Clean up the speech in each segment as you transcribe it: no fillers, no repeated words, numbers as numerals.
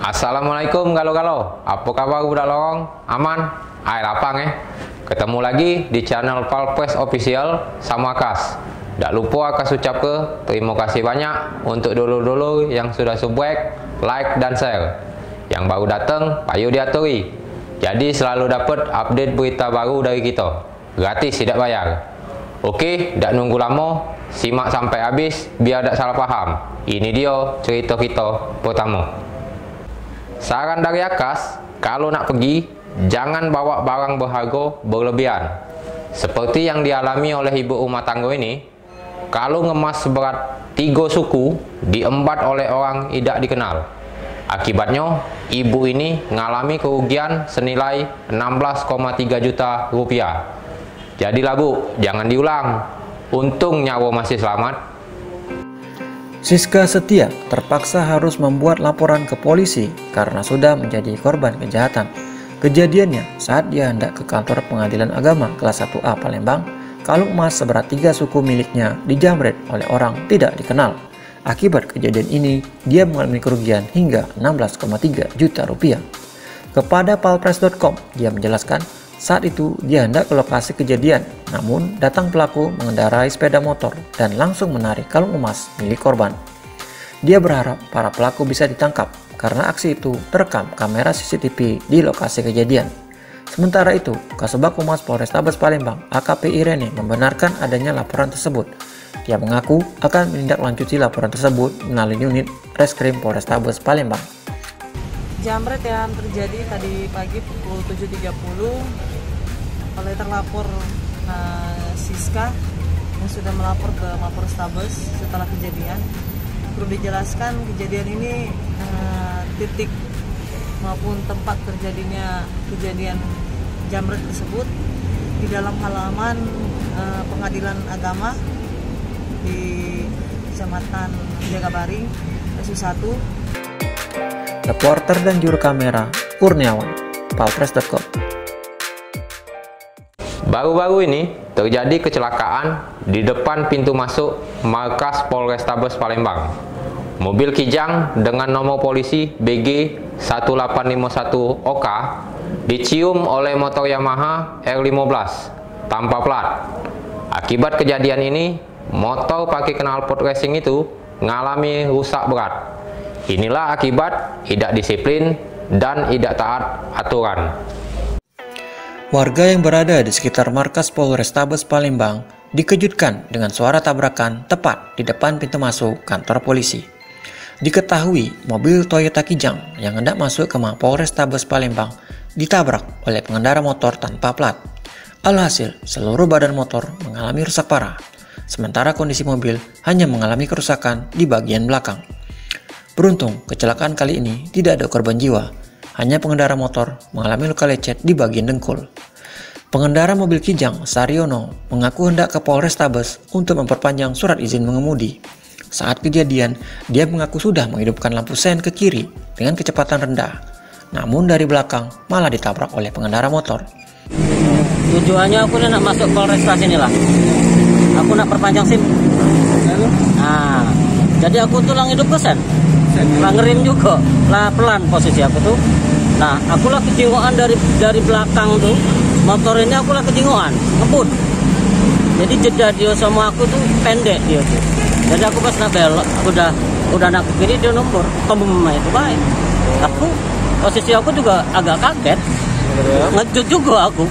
Assalamualaikum galo-galo. Apa kabar budak lorong? Aman? Air lapang Ketemu lagi di channel Palpres Official sama Kas. Tak lupa Kas ucap ke terima kasih banyak untuk dulu-dulu yang sudah subscribe, like dan share. Yang baru datang, payu diaturi. Jadi selalu dapat update berita baru dari kita. Gratis, tidak bayar. Oke, tak nunggu lama, simak sampai habis biar tak salah paham. Ini dia cerita kita pertama. Saran dari Akas, kalau nak pergi, jangan bawa barang berharga berlebihan. Seperti yang dialami oleh ibu rumah tangga ini, kalau ngemas seberat 3 suku, diembat oleh orang tidak dikenal. Akibatnya, ibu ini mengalami kerugian senilai 16,3 juta rupiah. Jadilah Bu, jangan diulang. Untung nyawa masih selamat. Siska Setia terpaksa harus membuat laporan ke polisi karena sudah menjadi korban kejahatan. Kejadiannya saat dia hendak ke kantor pengadilan agama kelas 1A Palembang, kalung emas seberat 3 suku miliknya dijamret oleh orang tidak dikenal. Akibat kejadian ini, dia mengalami kerugian hingga 16,3 juta rupiah. Kepada palpres.com, dia menjelaskan saat itu dia hendak ke lokasi kejadian, namun datang pelaku mengendarai sepeda motor dan langsung menarik kalung emas milik korban. Dia berharap para pelaku bisa ditangkap karena aksi itu terekam kamera CCTV di lokasi kejadian. Sementara itu, Kasubag Humas Polrestabes Palembang AKP Irene membenarkan adanya laporan tersebut. Dia mengaku akan menindaklanjuti laporan tersebut melalui unit Reskrim Polrestabes Palembang. Jamret yang terjadi tadi pagi pukul 7.30 oleh terlapor Siska yang sudah melapor ke Mapolrestabes setelah kejadian. Perlu dijelaskan kejadian ini titik maupun tempat terjadinya kejadian jamret tersebut di dalam halaman pengadilan agama di Kecamatan Jagabaring, SU1. Reporter dan juru kamera Kurniawan, palpres.com. Baru-baru ini terjadi kecelakaan di depan pintu masuk markas Polrestabes Palembang. Mobil Kijang dengan nomor polisi BG 1851 OK dicium oleh motor Yamaha R15 tanpa plat. Akibat kejadian ini, motor pakai knalpot racing itu mengalami rusak berat. Inilah akibat tidak disiplin dan tidak taat aturan. Warga yang berada di sekitar markas Polrestabes Palembang dikejutkan dengan suara tabrakan tepat di depan pintu masuk kantor polisi. Diketahui mobil Toyota Kijang yang hendak masuk ke Polrestabes Palembang ditabrak oleh pengendara motor tanpa plat. Alhasil, seluruh badan motor mengalami rusak parah, sementara kondisi mobil hanya mengalami kerusakan di bagian belakang. Beruntung, kecelakaan kali ini tidak ada korban jiwa, hanya pengendara motor mengalami luka lecet di bagian dengkul. Pengendara mobil Kijang, Saryono, mengaku hendak ke Polrestabes untuk memperpanjang surat izin mengemudi. Saat kejadian, dia mengaku sudah menghidupkan lampu sen ke kiri dengan kecepatan rendah. Namun dari belakang malah ditabrak oleh pengendara motor. Tujuannya aku nak masuk Polrestabes inilah. Aku nak perpanjang SIM. Nah, jadi aku tulang hidup pesen. Lah ngerem juga, lah pelan posisi aku tuh. Nah, aku lah kecingoan dari belakang tuh. Motor ini aku lah kecingoan, ngebut. Jadi jeda dia sama aku tuh pendek dia tuh. Jadi aku pas nak belok, udah nak ke kiri dia nomor, itu baik. Posisi aku juga agak kaget. Ngejut juga aku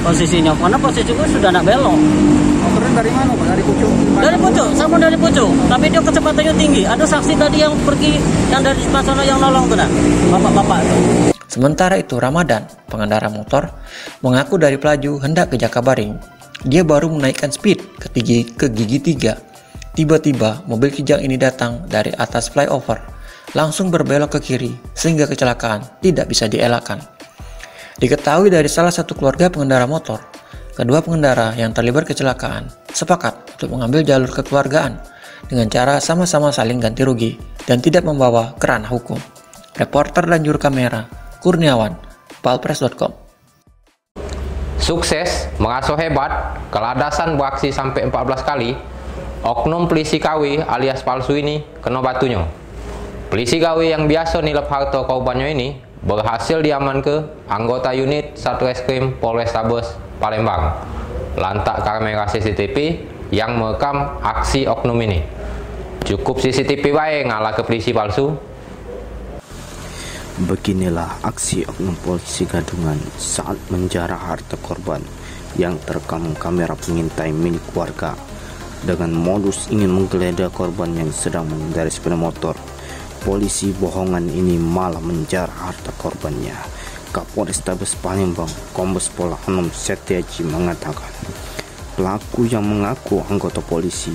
posisinya, karena posisiku sudah nak belok. Motornya dari mana Pak? Dari pucuk? Dari pucuk, sama dari pucuk. Tapi dia kecepatannya tinggi. Ada saksi tadi yang pergi, yang dari sebelah sana yang nolong benar. Bapak-bapak itu. Sementara itu Ramadan, pengendara motor, mengaku dari Pelaju hendak ke Jakabaring. Dia baru menaikkan speed ke gigi 3. Tiba-tiba mobil Kijang ini datang dari atas flyover, langsung berbelok ke kiri sehingga kecelakaan tidak bisa dielakkan. Diketahui dari salah satu keluarga pengendara motor, kedua pengendara yang terlibat kecelakaan sepakat untuk mengambil jalur kekeluargaan dengan cara sama-sama saling ganti rugi dan tidak membawa ke ranah hukum. Reporter dan juru kamera Kurniawan, palpres.com. Sukses, merasa hebat, keladasan beraksi sampai 14 kali, oknum polisi KW alias palsu ini kena batunya. Polisi gawe yang biasa nilep harta korbannya ini berhasil diaman ke anggota unit Satreskrim Polrestabes Palembang lantak kamera CCTV yang merekam aksi oknum ini. Cukup CCTV baik ngalah ke polisi palsu. Beginilah aksi oknum polisi gadungan saat menjarah harta korban yang terekam kamera pengintai milik warga dengan modus ingin menggeledah korban yang sedang mengendarai sepeda motor. Polisi bohongan ini malah menjarah harta korbannya. Kapolrestabes Palembang Kombes Pol Anom Setiaji mengatakan pelaku yang mengaku anggota polisi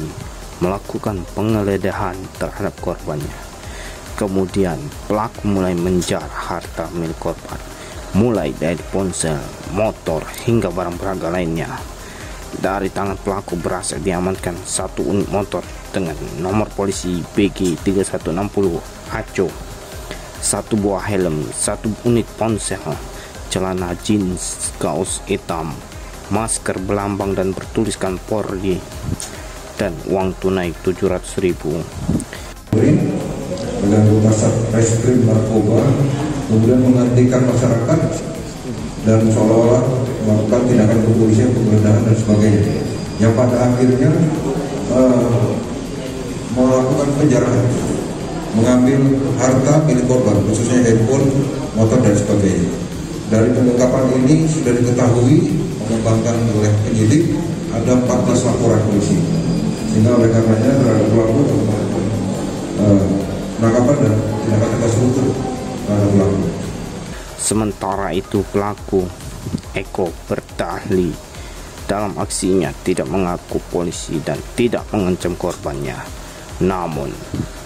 melakukan penggeledahan terhadap korbannya. Kemudian pelaku mulai menjarah harta milik korban, mulai dari ponsel, motor, hingga barang berharga lainnya. Dari tangan pelaku berhasil diamankan 1 unit motor dengan nomor polisi BG 3160 ACO, 1 buah helm, 1 unit ponsel, celana jeans kaos hitam, masker berlambang dan bertuliskan Polri, dan uang tunai 700.000. Dengan tugasan reskrim narkoba kemudian menghentikan masyarakat dan seolah-olah melakukan tindakan kepolisian, penggeledahan dan sebagainya, yang pada akhirnya melakukan penjarahan, mengambil harta milik korban khususnya handphone, motor dan sebagainya. Dari pengungkapan ini sudah diketahui mengembangkan oleh penyidik ada 14 laporan polisi, sehingga oleh karenanya terhadap pelaku penangkapan dan tindakan tegas hukum terhadap pelaku. Sementara itu pelaku Eko berdalih dalam aksinya tidak mengaku polisi dan tidak mengancam korbannya. Namun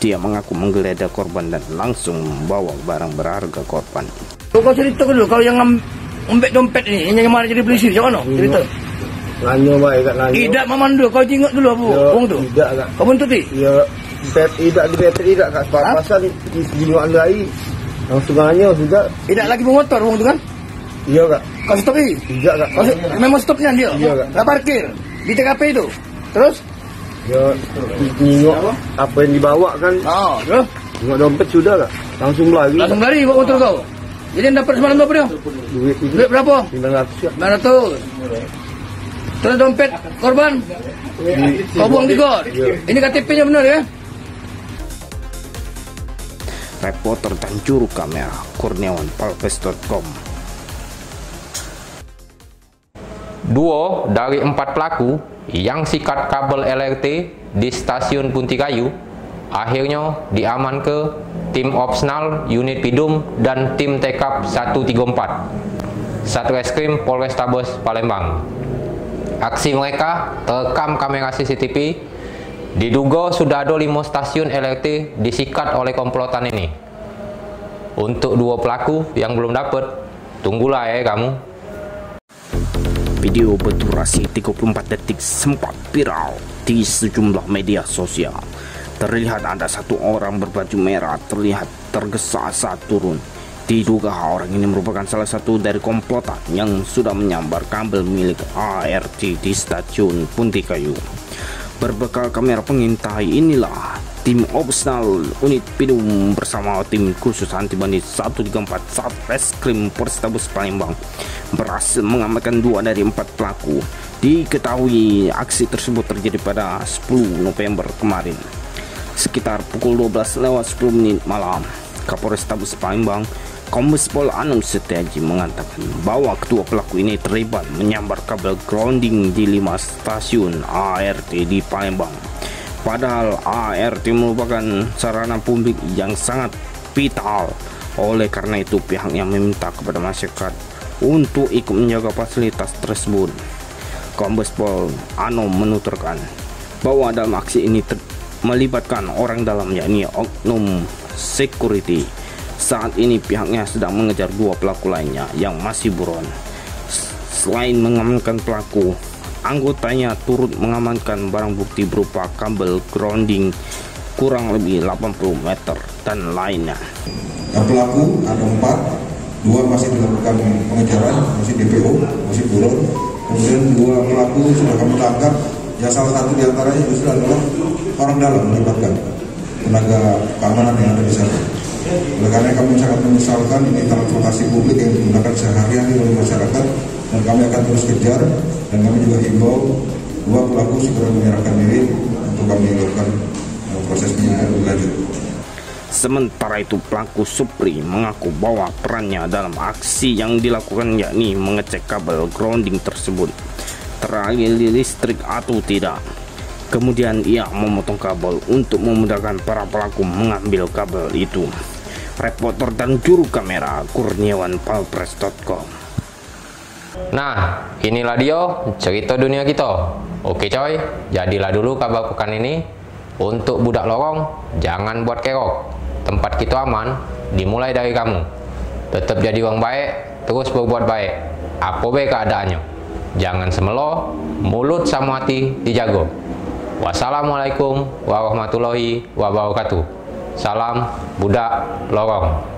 dia mengaku menggeledah korban dan langsung membawa barang berharga korban. Kau cerita dulu, kau yang ngambil dompet ini, yang mana jadi polisi, macam mana? Cerita. Lanyo baik kat lanyo. Tidak memandu, kau jenguk dulu apa? Uang tu. Tidak kat. Kau bentuk ti? Ya, tidak di bateri tidak kat. Pasal di jenguk anda air. Langsung lanyo sudah. Tidak lagi bermotor uang tu kan? Iya kak. Kau stop ni? Tidak kak. Kau memang stopnya dia? Iya kak. Dah parkir di TKP itu. Terus? Ya, jenguk apa yang dibawa kan. Terus? Jenguk dompet sudah kak. Langsung lari. Langsung lari bawa motor kau. Jadi dapat semalam berapa dia? Duit berapa? 900 ya. 900. Terus dompet korban? Kau buang di got. Ini KTP-nya benar ya? Reporter dan juru kamera Kurniawan Palpes.com. 2 dari 4 pelaku yang sikat kabel LRT di stasiun Puntikayu akhirnya diaman ke tim opsional unit Pidum dan tim TKP 134 Satreskrim Polrestabes Palembang. Aksi mereka terekam kamera CCTV. Diduga sudah ada 5 stasiun LRT disikat oleh komplotan ini. Untuk 2 pelaku yang belum dapat, tunggulah ya kamu. Video berdurasi 34 detik sempat viral di sejumlah media sosial. Terlihat ada 1 orang berbaju merah terlihat tergesa saat turun. Diduga orang ini merupakan salah satu dari komplotan yang sudah menyambar kabel milik ART di stasiun Puntikayu. Berbekal kamera pengintai inilah tim opsional unit Pidum bersama tim khusus anti bandit 134 Satreskrim Polrestabes Palembang berhasil mengamankan 2 dari 4 pelaku. Diketahui aksi tersebut terjadi pada 10 November kemarin sekitar pukul 12:10 malam. Kapolrestabes Palembang Kombes Pol Anom Setiaji mengatakan bahwa kedua pelaku ini terlibat menyambar kabel grounding di 5 stasiun ART di Palembang. Padahal ART merupakan sarana publik yang sangat vital. Oleh karena itu pihaknya meminta kepada masyarakat untuk ikut menjaga fasilitas tersebut. Kombes Pol Anom menuturkan bahwa dalam aksi ini melibatkan orang dalam yakni oknum security. Saat ini pihaknya sedang mengejar 2 pelaku lainnya yang masih buron. Selain mengamankan pelaku, anggotanya turut mengamankan barang bukti berupa kabel grounding kurang lebih 80 meter dan lainnya. Pelaku ada 4, 2 masih dilakukan pengejaran, masih DPO, masih buron. Kemudian 2 pelaku sudah kami tangkap, yang salah satu diantaranya justru adalah orang dalam melibatkan. tenaga keamanan yang ada di sana. Oleh karena kami sangat menyesalkan ini transportasi publik yang digunakan sehari-hari oleh masyarakat, dan kami akan terus kejar, dan kami juga himbau dua pelaku segera menyerahkan diri untuk kami lakukan proses penyidikan lebih lanjut. Sementara itu pelaku Supri mengaku bahwa perannya dalam aksi yang dilakukan yakni mengecek kabel grounding tersebut teraliri listrik atau tidak. Kemudian ia memotong kabel untuk memudahkan para pelaku mengambil kabel itu. Reporter dan juru kamera Kurniawan Palpres.com. Nah, inilah dia cerita dunia kita. Oke coy, jadilah dulu kabar pekan ini. Untuk budak lorong, jangan buat kerok. Tempat kita aman, dimulai dari kamu. Tetap jadi orang baik, terus berbuat baik. Apa baik keadaannya. Jangan semelo, mulut sama hati dijaga. Wassalamualaikum warahmatullahi wabarakatuh. Salam budak lorong.